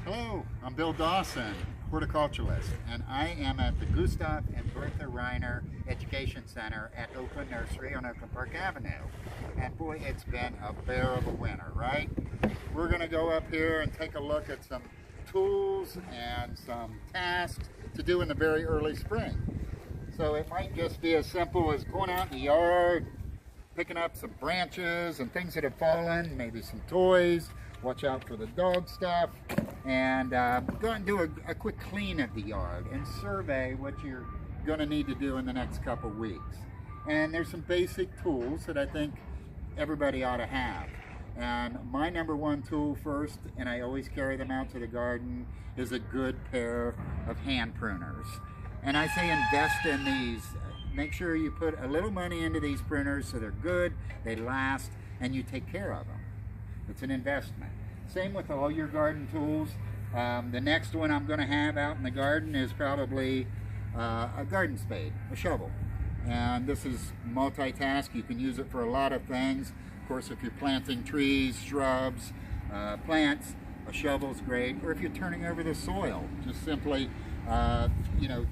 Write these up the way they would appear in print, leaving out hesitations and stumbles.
Hello, I'm Bill Dawson, horticulturist, and I am at the Gustav and Bertha Reiner Education Center at Oakland Nursery on Oakland Park Avenue. And boy, it's been a bear of a winter, right? We're going to go up here and take a look at some tools and some tasks to do in the very early spring. So it might just be as simple as going out in the yard, picking up some branches and things that have fallen, maybe some toys. Watch out for the dog stuff, and go out and do a quick clean of the yard and survey what you're going to need to do in the next couple weeks. And there's some basic tools that I think everybody ought to have. And my number one tool first, and I always carry them out to the garden, is a good pair of hand pruners. And I say invest in these. Make sure you put a little money into these pruners so they're good, they last, and you take care of them. It's an investment. Same with all your garden tools. The next one I'm going to have out in the garden is probably a garden spade, a shovel. And this is multitask. You can use it for a lot of things. Of course, if you're planting trees, shrubs, plants, a shovel's great. Or if you're turning over the soil, just simply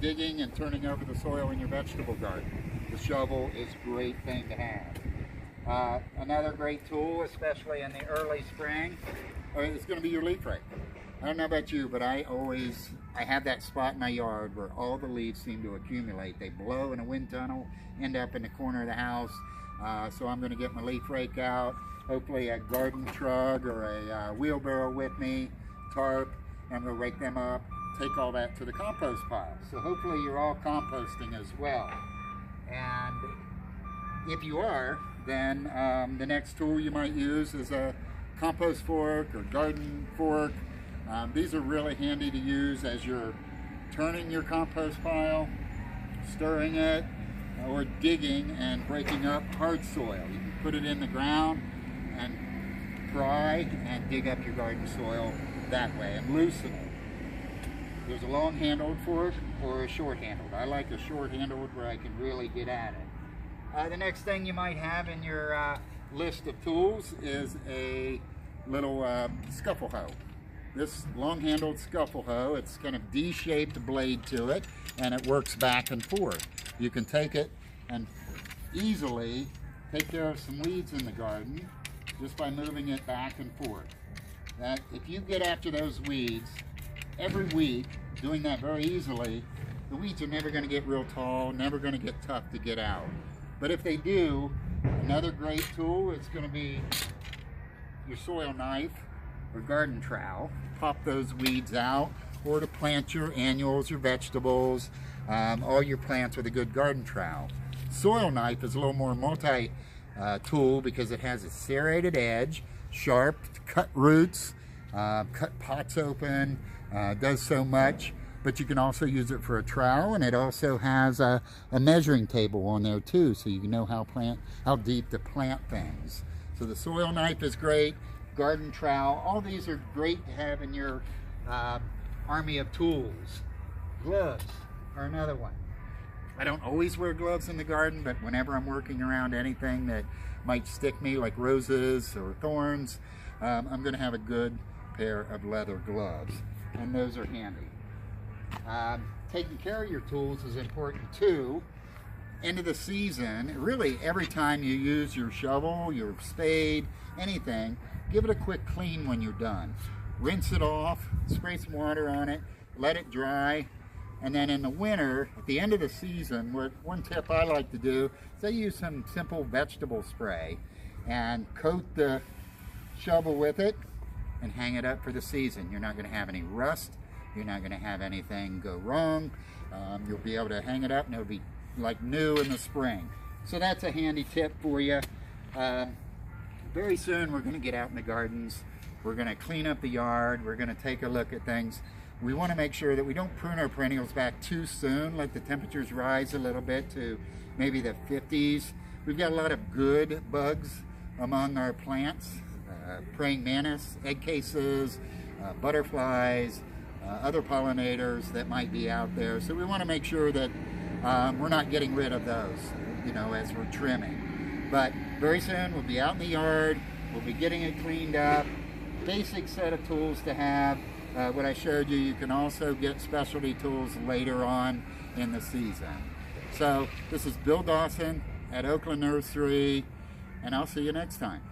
digging and turning over the soil in your vegetable garden. The shovel is a great thing to have. Another great tool, especially in the early spring, is going to be your leaf rake. I don't know about you, but I have that spot in my yard where all the leaves seem to accumulate. They blow in a wind tunnel, end up in the corner of the house. So I'm going to get my leaf rake out, hopefully a garden trug or a wheelbarrow with me, tarp, and I'm going to rake them up, take all that to the compost pile. So hopefully you're all composting as well. And if you are, then the next tool you might use is a compost fork or garden fork. These are really handy to use as you're turning your compost pile, stirring it, or digging and breaking up hard soil. You can put it in the ground and pry and dig up your garden soil that way and loosen it. There's a long-handled fork or a short-handled. I like a short-handled where I can really get at it. The next thing you might have in your list of tools is a little Scuffle Hoe. This long-handled Scuffle Hoe, it's kind of D-shaped blade to it, and it works back and forth. You can take it and easily take care of some weeds in the garden just by moving it back and forth. If you get after those weeds every week, doing that very easily, the weeds are never going to get real tall, never going to get tough to get out. But if they do, another great tool is going to be your soil knife or garden trowel. Pop those weeds out, or to plant your annuals, your vegetables, all your plants with a good garden trowel. Soil knife is a little more multi-tool because it has a serrated edge, sharp, cut roots, cut pots open, does so much. But you can also use it for a trowel, and it also has a measuring table on there too, so you can know how deep to plant things. So the soil knife is great, garden trowel, all these are great to have in your army of tools. Gloves are another one. I don't always wear gloves in the garden, but whenever I'm working around anything that might stick me, like roses or thorns, I'm going to have a good pair of leather gloves, and those are handy. Taking care of your tools is important too. End of the season, really every time you use your shovel, your spade, anything, give it a quick clean when you're done. Rinse it off, spray some water on it, let it dry, and then in the winter, at the end of the season, one tip I like to do is I use some simple vegetable spray and coat the shovel with it and hang it up for the season. You're not going to have any rust. You're not going to have anything go wrong. You'll be able to hang it up and it'll be like new in the spring. So that's a handy tip for you. Very soon we're going to get out in the gardens. We're going to clean up the yard. We're going to take a look at things. We want to make sure that we don't prune our perennials back too soon. Let the temperatures rise a little bit to maybe the 50s. We've got a lot of good bugs among our plants. Praying mantis, egg cases, butterflies, other pollinators that might be out there. So we want to make sure that we're not getting rid of those, as we're trimming. But very soon we'll be out in the yard, we'll be getting it cleaned up, basic set of tools to have. What I showed you, you can also get specialty tools later on in the season. So this is Bill Dawson at Oakland Nursery, and I'll see you next time.